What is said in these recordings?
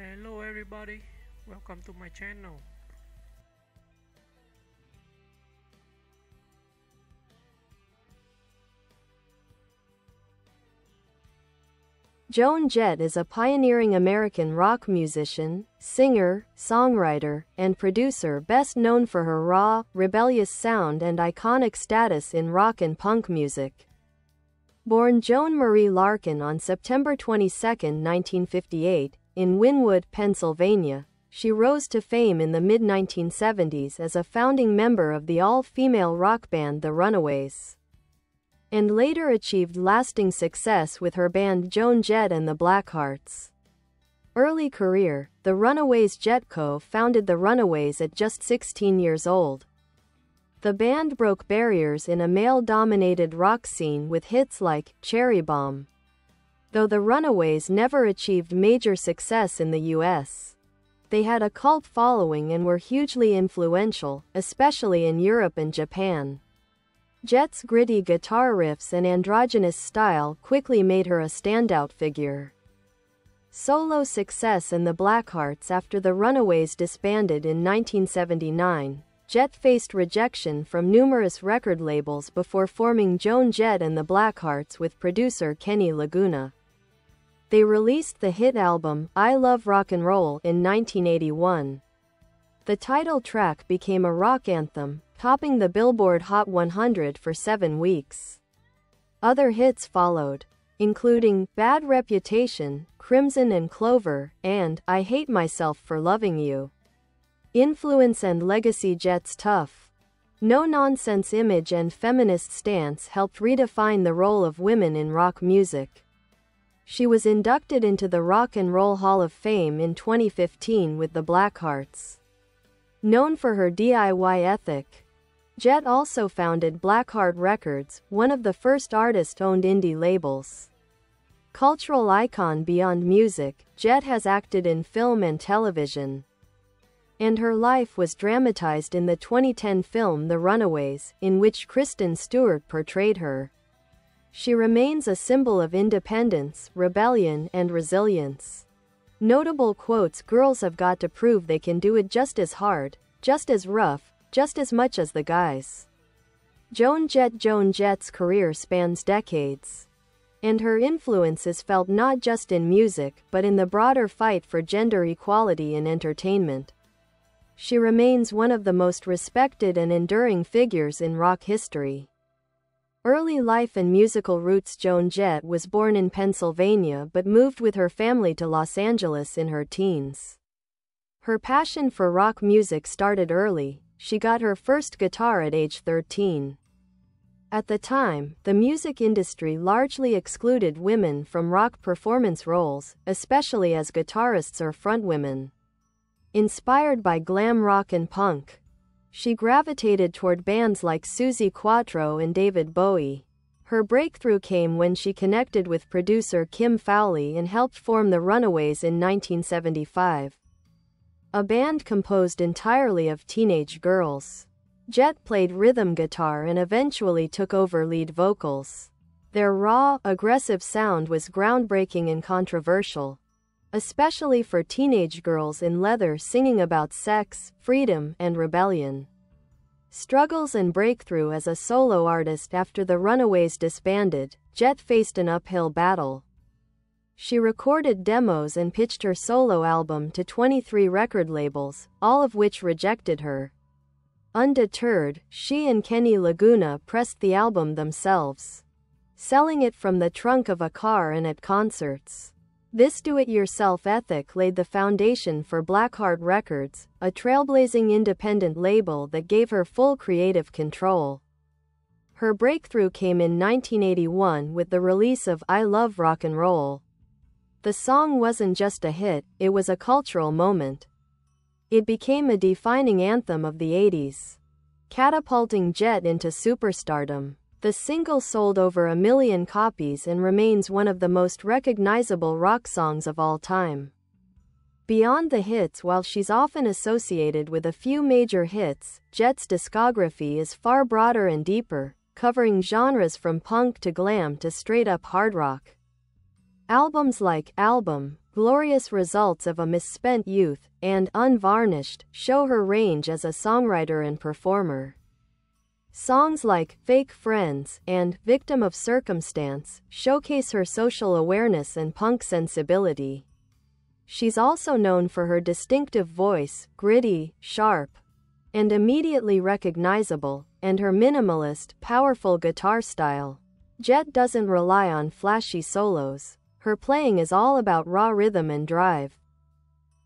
Hello everybody, welcome to my channel. Joan Jett is a pioneering American rock musician, singer, songwriter, and producer best known for her raw, rebellious sound and iconic status in rock and punk music. Born Joan Marie Larkin on September 22, 1958, in Wynnewood, Pennsylvania, she rose to fame in the mid-1970s as a founding member of the all-female rock band the Runaways, and later achieved lasting success with her band Joan Jett and the Blackhearts. Early career: the Runaways. Jett co-founded the Runaways at just 16 years old. The band broke barriers in a male-dominated rock scene with hits like Cherry Bomb, though the Runaways never achieved major success in the US. They had a cult following and were hugely influential, especially in Europe and Japan. Jett's gritty guitar riffs and androgynous style quickly made her a standout figure. Solo success and the Blackhearts. After the Runaways disbanded in 1979, Jett faced rejection from numerous record labels before forming Joan Jett and the Blackhearts with producer Kenny Laguna. They released the hit album, I Love Rock and Roll, in 1981. The title track became a rock anthem, topping the Billboard Hot 100 for 7 weeks. Other hits followed, including Bad Reputation, Crimson and Clover, and I Hate Myself for Loving You. Influence and legacy: Jett's tough, no-nonsense image and feminist stance helped redefine the role of women in rock music. She was inducted into the Rock and Roll Hall of Fame in 2015 with the Blackhearts. Known for her DIY ethic, Jett also founded Blackheart Records, one of the first artist-owned indie labels. Cultural icon beyond music, Jett has acted in film and television, and her life was dramatized in the 2010 film The Runaways, in which Kristen Stewart portrayed her. She remains a symbol of independence, rebellion, and resilience. Notable quotes: girls have got to prove they can do it just as hard, just as rough, just as much as the guys. Joan Jett. Joan Jett's career spans decades, and her influence is felt not just in music but in the broader fight for gender equality in entertainment. She remains one of the most respected and enduring figures in rock history. Early life and musical roots: Joan Jett was born in Pennsylvania but moved with her family to Los Angeles in her teens. Her passion for rock music started early. She got her first guitar at age 13. At the time, the music industry largely excluded women from rock performance roles, especially as guitarists or frontwomen. Inspired by glam rock and punk, she gravitated toward bands like Suzi Quatro and David Bowie. Her breakthrough came when she connected with producer Kim Fowley and helped form the Runaways in 1975, a band composed entirely of teenage girls. Jett played rhythm guitar and eventually took over lead vocals. Their raw, aggressive sound was groundbreaking and controversial, especially for teenage girls in leather singing about sex, freedom, and rebellion. Struggles and breakthrough: as a solo artist. After the Runaways disbanded, Jett faced an uphill battle. She recorded demos and pitched her solo album to 23 record labels, all of which rejected her. Undeterred, she and Kenny Laguna pressed the album themselves, selling it from the trunk of a car and at concerts. This do-it-yourself ethic laid the foundation for Blackheart Records, a trailblazing independent label that gave her full creative control. Her breakthrough came in 1981 with the release of I Love Rock and Roll. The song wasn't just a hit, it was a cultural moment. It became a defining anthem of the 80s, catapulting Jett into superstardom. The single sold over 1 million copies and remains one of the most recognizable rock songs of all time. Beyond the hits: while she's often associated with a few major hits, Jett's discography is far broader and deeper, covering genres from punk to glam to straight-up hard rock. Albums like Album, Glorious Results of a Misspent Youth, and Unvarnished show her range as a songwriter and performer. Songs like Fake Friends and Victim of Circumstance showcase her social awareness and punk sensibility. She's also known for her distinctive voice, gritty, sharp, and immediately recognizable, and her minimalist, powerful guitar style. Jett doesn't rely on flashy solos. Her playing is all about raw rhythm and drive.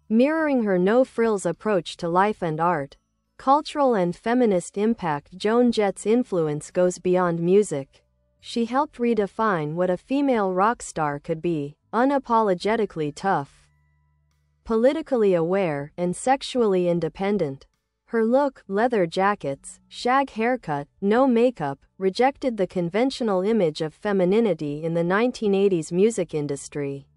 Mirroring her no-frills approach to life and art, cultural and feminist impact. Joan Jett's influence goes beyond music. She helped redefine what a female rock star could be: unapologetically tough, politically aware, and sexually independent. Her look, leather jackets, shag haircut, no makeup, rejected the conventional image of femininity in the 1980s music industry.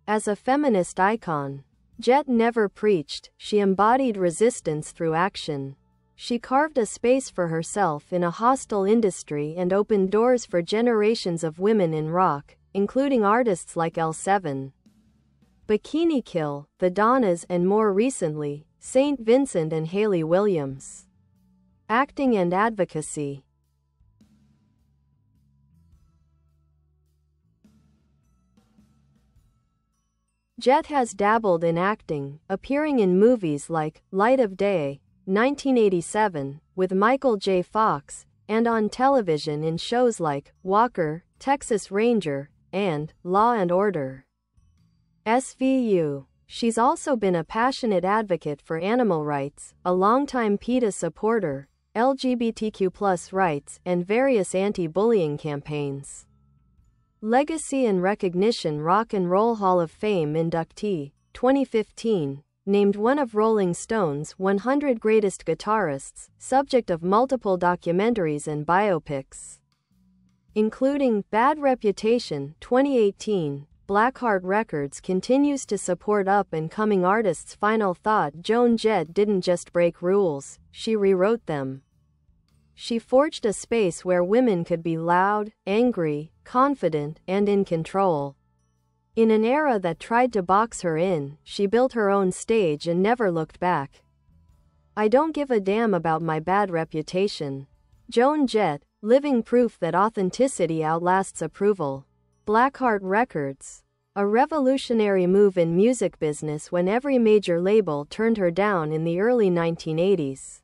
As a feminist icon, Jett never preached, she embodied resistance through action. She carved a space for herself in a hostile industry and opened doors for generations of women in rock, including artists like L7, Bikini Kill, The Donnas, and more recently, St. Vincent and Hayley Williams. Acting and advocacy. Jett has dabbled in acting, appearing in movies like Light of Day, 1987, with Michael J. Fox, and on television in shows like Walker, Texas Ranger, and Law and Order SVU. She's also been a passionate advocate for animal rights, a longtime PETA supporter, LGBTQ+ rights, and various anti-bullying campaigns. Legacy and recognition. Rock and Roll Hall of Fame inductee, 2015, named one of Rolling Stone's 100 greatest guitarists, subject of multiple documentaries and biopics, including Bad Reputation, 2018. Blackheart Records continues to support up-and-coming artists. Final thought: Joan Jett didn't just break rules, she rewrote them. She forged a space where women could be loud, angry, confident, and in control. In an era that tried to box her in, she built her own stage and never looked back. I don't give a damn about my bad reputation. Joan Jett, living proof that authenticity outlasts approval. Blackheart Records. A revolutionary move in music business when every major label turned her down in the early 1980s.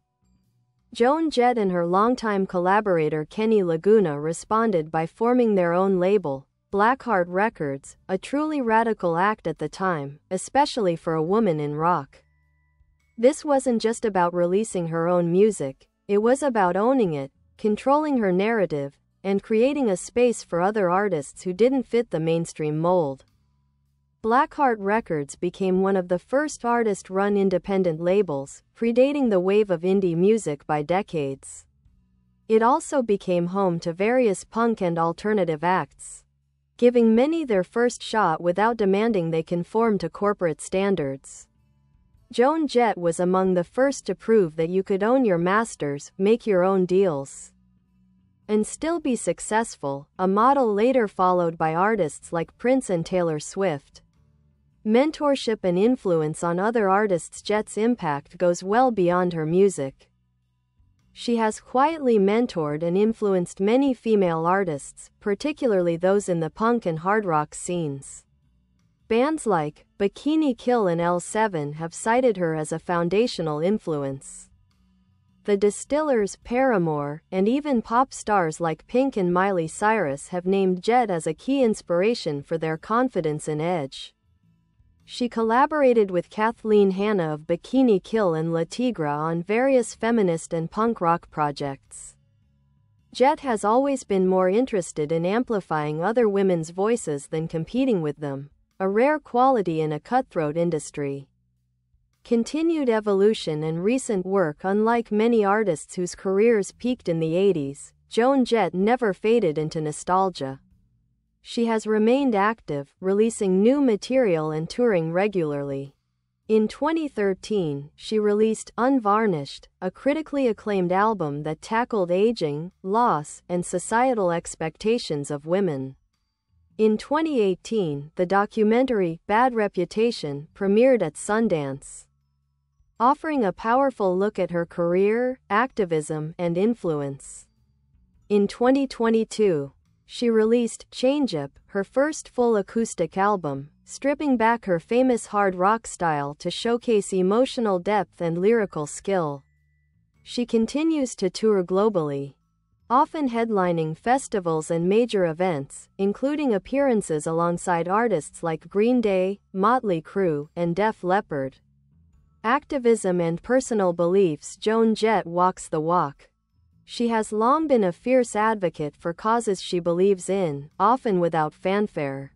Joan Jett and her longtime collaborator Kenny Laguna responded by forming their own label, Blackheart Records, a truly radical act at the time, especially for a woman in rock. This wasn't just about releasing her own music, it was about owning it, controlling her narrative, and creating a space for other artists who didn't fit the mainstream mold. Blackheart Records became one of the first artist-run independent labels, predating the wave of indie music by decades. It also became home to various punk and alternative acts, giving many their first shot without demanding they conform to corporate standards. Joan Jett was among the first to prove that you could own your masters, make your own deals, and still be successful, a model later followed by artists like Prince and Taylor Swift. Mentorship and influence on other artists. Jett's impact goes well beyond her music. She has quietly mentored and influenced many female artists, particularly those in the punk and hard rock scenes. Bands like Bikini Kill and L7 have cited her as a foundational influence. The Distillers, Paramore, and even pop stars like Pink and Miley Cyrus have named Jett as a key inspiration for their confidence and edge. She collaborated with Kathleen Hanna of Bikini Kill and La Tigra on various feminist and punk rock projects. Jett has always been more interested in amplifying other women's voices than competing with them, a rare quality in a cutthroat industry. Continued evolution and recent work. Unlike many artists whose careers peaked in the 80s, Joan Jett never faded into nostalgia. She has remained active, releasing new material and touring regularly. In 2013, she released Unvarnished, a critically acclaimed album that tackled aging, loss, and societal expectations of women. In 2018, the documentary Bad Reputation premiered at Sundance, offering a powerful look at her career, activism, and influence. In 2022, she released Change Up, her first full acoustic album, stripping back her famous hard rock style to showcase emotional depth and lyrical skill. She continues to tour globally, often headlining festivals and major events, including appearances alongside artists like Green Day, Motley Crue, and Def Leppard. Activism and personal beliefs. Joan Jett walks the walk. She has long been a fierce advocate for causes she believes in, often without fanfare.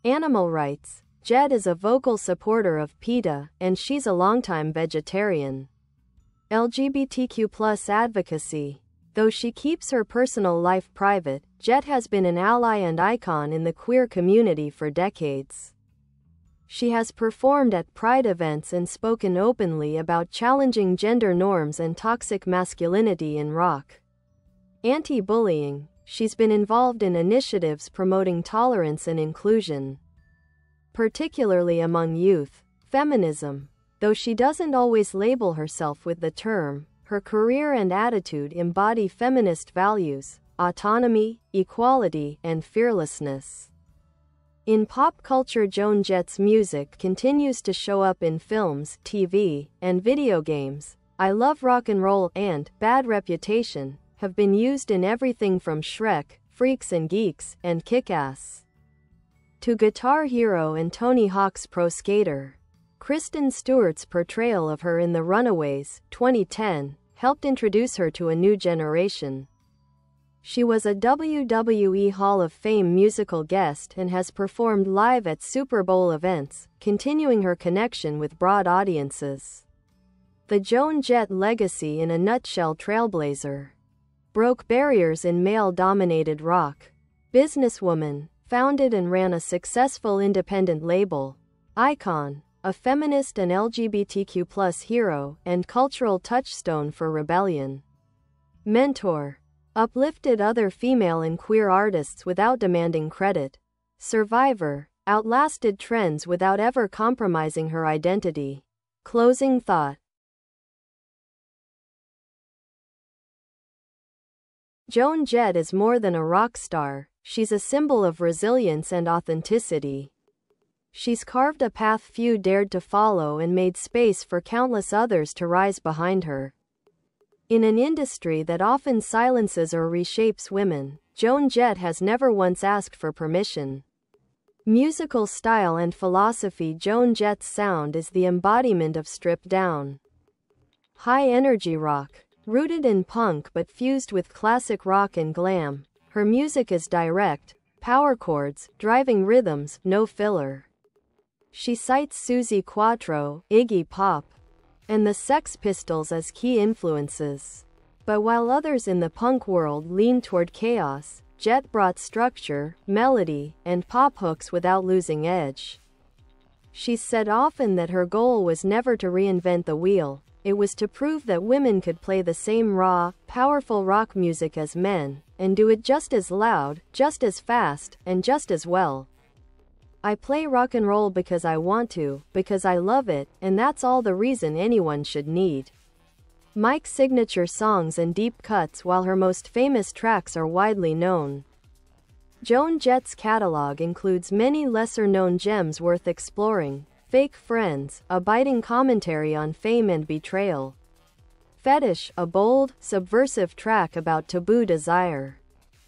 Animal rights. Jett is a vocal supporter of PETA, and she's a longtime vegetarian. LGBTQ+ advocacy. Though she keeps her personal life private, Jett has been an ally and icon in the queer community for decades. She has performed at Pride events and spoken openly about challenging gender norms and toxic masculinity in rock. Anti-bullying. She's been involved in initiatives promoting tolerance and inclusion, particularly among youth. Feminism. Though she doesn't always label herself with the term, her career and attitude embody feminist values, autonomy, equality, and fearlessness. In pop culture, Joan Jett's music continues to show up in films, TV, and video games. I Love Rock and Roll and Bad Reputation have been used in everything from Shrek, Freaks and Geeks, and Kick-Ass, to Guitar Hero and Tony Hawk's Pro Skater. Kristen Stewart's portrayal of her in the Runaways, 2010, helped introduce her to a new generation. She was a WWE Hall of Fame musical guest and has performed live at Super Bowl events, continuing her connection with broad audiences. The Joan Jett legacy in a nutshell. Trailblazer. Broke barriers in male-dominated rock. Businesswoman, founded and ran a successful independent label. Icon. A feminist and LGBTQ+ hero, and cultural touchstone for rebellion. Mentor. Uplifted other female and queer artists without demanding credit. Survivor. Outlasted trends without ever compromising her identity. Closing thought. Joan Jett is more than a rock star, she's a symbol of resilience and authenticity. She's carved a path few dared to follow and made space for countless others to rise behind her. In an industry that often silences or reshapes women, Joan Jett has never once asked for permission. Musical style and philosophy. Joan Jett's sound is the embodiment of stripped down, high-energy rock. Rooted in punk but fused with classic rock and glam, her music is direct, power chords, driving rhythms, no filler. She cites Suzi Quatro, Iggy Pop, and the Sex Pistols as key influences. But while others in the punk world leaned toward chaos, Jett brought structure, melody, and pop hooks without losing edge. She's said often that her goal was never to reinvent the wheel, it was to prove that women could play the same raw, powerful rock music as men, and do it just as loud, just as fast, and just as well. I play rock and roll because I want to, because I love it, and that's all the reason anyone should need. Mike's signature songs and deep cuts. While her most famous tracks are widely known, Joan Jett's catalog includes many lesser-known gems worth exploring. Fake Friends, a biting commentary on fame and betrayal. Fetish, a bold, subversive track about taboo desire.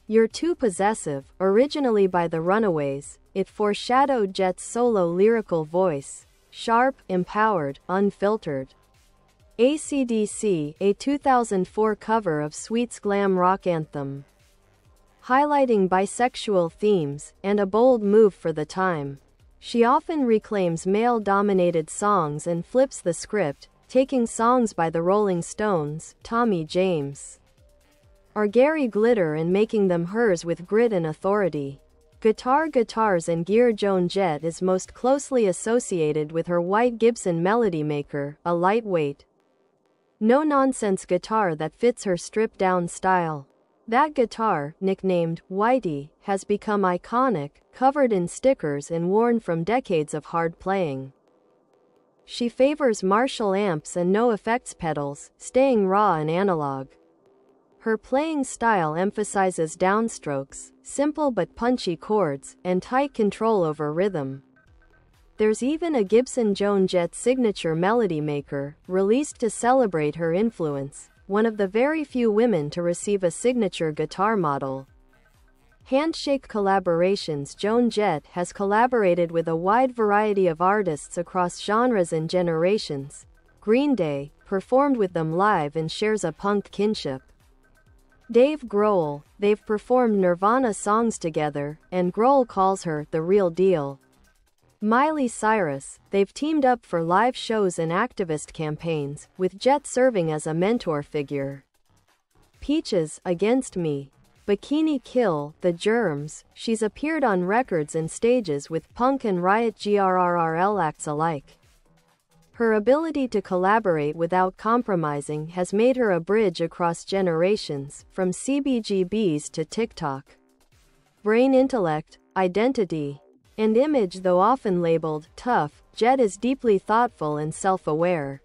You're Too Possessive, originally by the Runaways, it foreshadowed Jett's solo lyrical voice. Sharp, empowered, unfiltered. AC/DC, a 2004 cover of Sweet's glam rock anthem, highlighting bisexual themes, and a bold move for the time. She often reclaims male-dominated songs and flips the script, taking songs by the Rolling Stones, Tommy James, or Gary Glitter and making them hers with grit and authority. Guitars and gear. Joan Jett is most closely associated with her white Gibson Melody Maker, a lightweight, no-nonsense guitar that fits her stripped-down style. That guitar, nicknamed Whitey, has become iconic, covered in stickers and worn from decades of hard playing. She favors Marshall amps and no effects pedals, staying raw and analog. Her playing style emphasizes downstrokes, simple but punchy chords, and tight control over rhythm. There's even a Gibson Joan Jett signature melody maker, released to celebrate her influence, one of the very few women to receive a signature guitar model. Handshake collaborations. Joan Jett has collaborated with a wide variety of artists across genres and generations. Green Day performed with them live and shares a punk kinship. Dave Grohl, they've performed Nirvana songs together, and Grohl calls her the real deal. Miley Cyrus, they've teamed up for live shows and activist campaigns, with Jett serving as a mentor figure. Peaches, Against Me, Bikini Kill, The Germs, she's appeared on records and stages with punk and riot grrrl acts alike. Her ability to collaborate without compromising has made her a bridge across generations, from CBGBs to TikTok. Brain intellect, identity, and image. Though often labeled tough, Jett is deeply thoughtful and self-aware.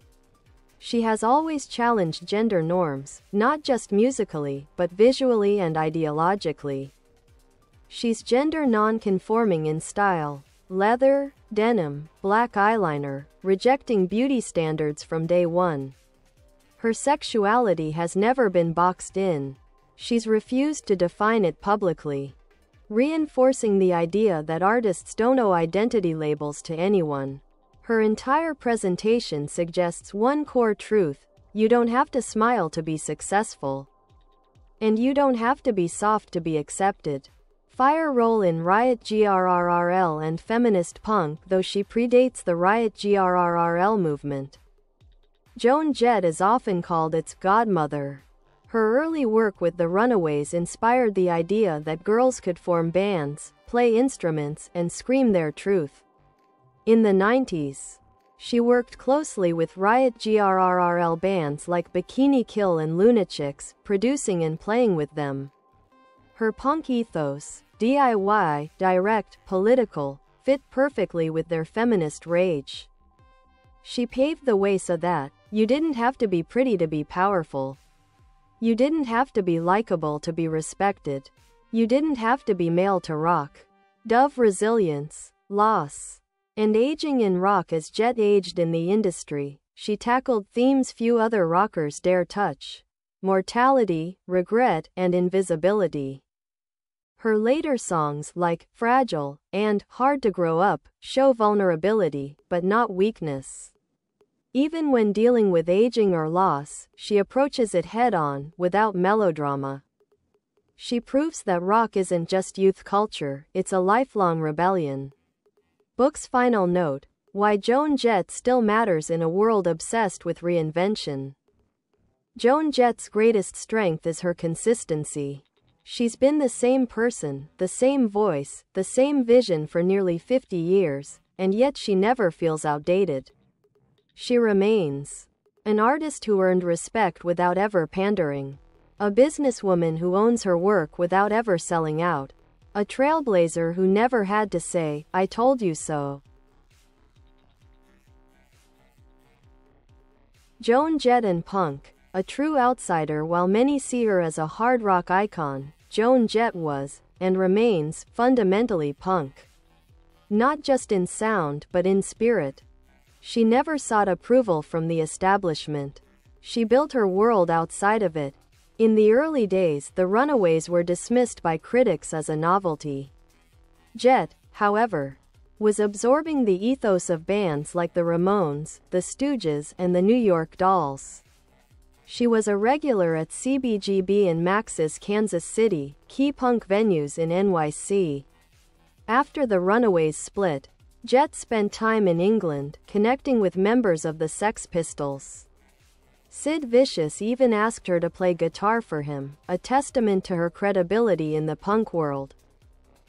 She has always challenged gender norms, not just musically, but visually and ideologically. She's gender non-conforming in style. Leather, denim, black eyeliner, rejecting beauty standards from day one. Her sexuality has never been boxed in. She's refused to define it publicly, reinforcing the idea that artists don't owe identity labels to anyone. Her entire presentation suggests one core truth: you don't have to smile to be successful. And you don't have to be soft to be accepted. Fire role in riot grrrl and feminist punk. Though she predates the riot grrrl movement, Joan Jett is often called its godmother. Her early work with the Runaways inspired the idea that girls could form bands, play instruments, and scream their truth. In the 90s, she worked closely with riot grrrl bands like Bikini Kill and Lunatics, producing and playing with them. Her punk ethos, DIY, direct, political, fit perfectly with their feminist rage. She paved the way so that you didn't have to be pretty to be powerful. You didn't have to be likable to be respected. You didn't have to be male to rock. Dove resilience, loss, and aging in rock. As Jett aged in the industry, she tackled themes few other rockers dare touch: mortality, regret, and invisibility. Her later songs, like Fragile and Hard to Grow Up, show vulnerability, but not weakness. Even when dealing with aging or loss, she approaches it head-on, without melodrama. She proves that rock isn't just youth culture, it's a lifelong rebellion. Book's final note: why Joan Jett still matters in a world obsessed with reinvention. Joan Jett's greatest strength is her consistency. She's been the same person, the same voice, the same vision for nearly 50 years, and yet she never feels outdated. She remains an artist who earned respect without ever pandering, a businesswoman who owns her work without ever selling out, a trailblazer who never had to say, "I told you so." Joan Jett and punk, a true outsider. While many see her as a hard rock icon, Joan Jett was, and remains, fundamentally punk. Not just in sound, but in spirit. She never sought approval from the establishment. She built her world outside of it. In the early days, the Runaways were dismissed by critics as a novelty. Jett, however, was absorbing the ethos of bands like the Ramones, the Stooges, and the New York Dolls. She was a regular at CBGB and Max's Kansas City, key punk venues in NYC. After the Runaways split, Jett spent time in England, connecting with members of the Sex Pistols. Sid Vicious even asked her to play guitar for him, a testament to her credibility in the punk world.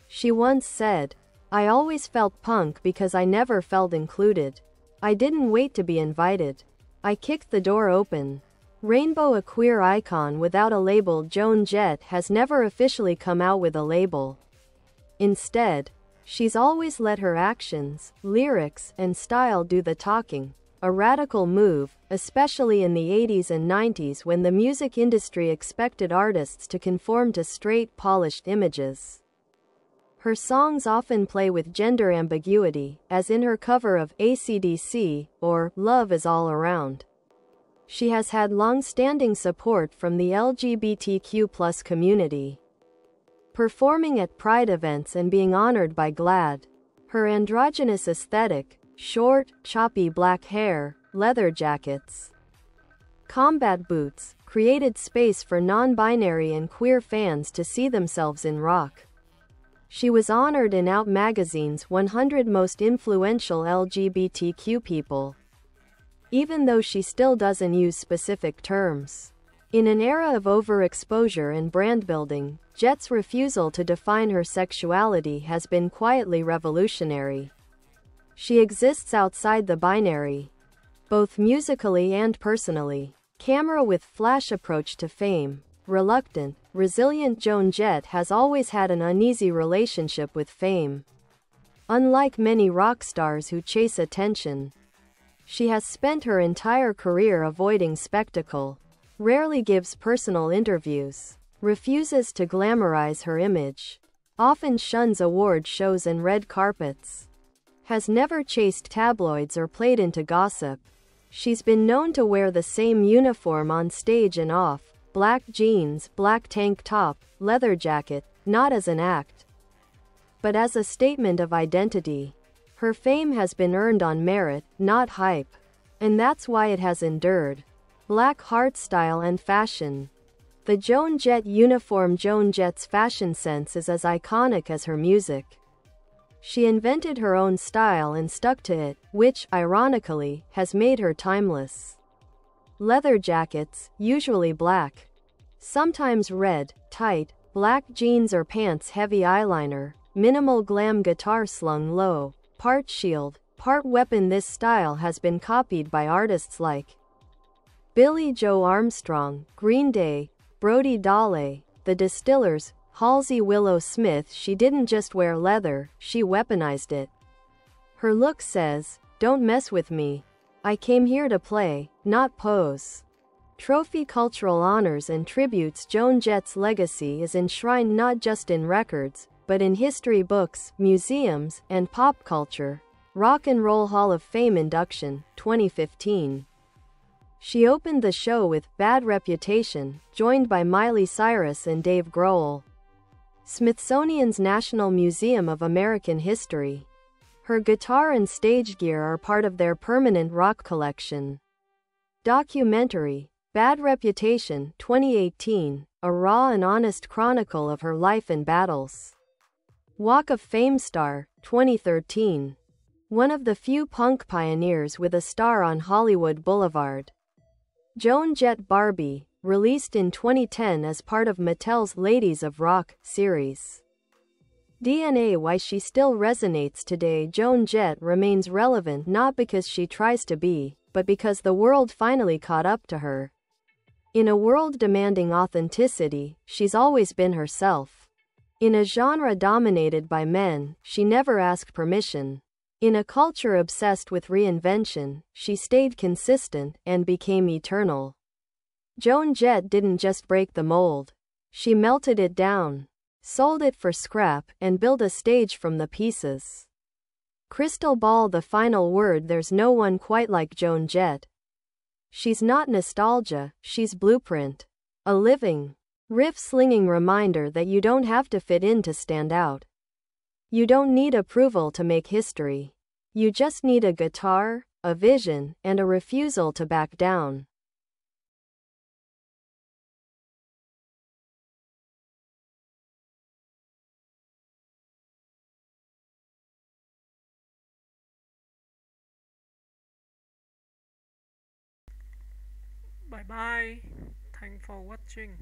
She once said, "I always felt punk because I never felt included. I didn't wait to be invited. I kicked the door open." Rainbow, a queer icon without a label, Joan Jett has never officially come out with a label. Instead, she's always let her actions, lyrics, and style do the talking. A radical move, especially in the 80s and 90s when the music industry expected artists to conform to straight, polished images. Her songs often play with gender ambiguity, as in her cover of AC/DC, or Love Is All Around. She has had long-standing support from the LGBTQ+ community, performing at Pride events and being honored by GLAAD. Her androgynous aesthetic, short, choppy black hair, leather jackets, combat boots, created space for non-binary and queer fans to see themselves in rock. She was honored in Out magazine's 100 Most Influential LGBTQ People, even though she still doesn't use specific terms. In an era of overexposure and brand building, Jett's refusal to define her sexuality has been quietly revolutionary. She exists outside the binary, both musically and personally. Camera with flash approach to fame. Reluctant, resilient Joan Jett has always had an uneasy relationship with fame. Unlike many rock stars who chase attention, she has spent her entire career avoiding spectacle, rarely gives personal interviews, refuses to glamorize her image, often shuns award shows and red carpets, has never chased tabloids or played into gossip. She's been known to wear the same uniform on stage and off, black jeans, black tank top, leather jacket, not as an act, but as a statement of identity. Her fame has been earned on merit, not hype. And that's why it has endured. Blackheart style and fashion. The Joan Jett uniform. Joan Jett's fashion sense is as iconic as her music. She invented her own style and stuck to it, which, ironically, has made her timeless. Leather jackets, usually black, sometimes red, tight, black jeans or pants, heavy eyeliner, minimal glam, guitar slung low, part shield, part weapon. This style has been copied by artists like Billie Joe Armstrong, Green Day, Brody Dalle, The Distillers, Halsey Willow Smith. She didn't just wear leather, she weaponized it. Her look says, "Don't mess with me. I came here to play, not pose." Trophy cultural honors and tributes. Joan Jett's legacy is enshrined not just in records, but in history books, museums, and pop culture. Rock and Roll Hall of Fame induction, 2015. She opened the show with Bad Reputation, joined by Miley Cyrus and Dave Grohl. Smithsonian's National Museum of American History. Her guitar and stage gear are part of their permanent rock collection. Documentary, Bad Reputation, 2018, a raw and honest chronicle of her life and battles. Walk of Fame star, 2013. One of the few punk pioneers with a star on Hollywood Boulevard. Joan Jett Barbie, released in 2010 as part of Mattel's Ladies of Rock series. DNA. Why she still resonates today. Joan Jett remains relevant not because she tries to be, but because the world finally caught up to her. In a world demanding authenticity, she's always been herself. In a genre dominated by men, she never asked permission. In a culture obsessed with reinvention, she stayed consistent and became eternal. Joan Jett didn't just break the mold. She melted it down, sold it for scrap, and built a stage from the pieces. Crystal ball. The final word. There's no one quite like Joan Jett. She's not nostalgia, she's blueprint. A living, riff-slinging reminder that you don't have to fit in to stand out. You don't need approval to make history. You just need a guitar, a vision, and a refusal to back down. Bye bye. Thanks for watching.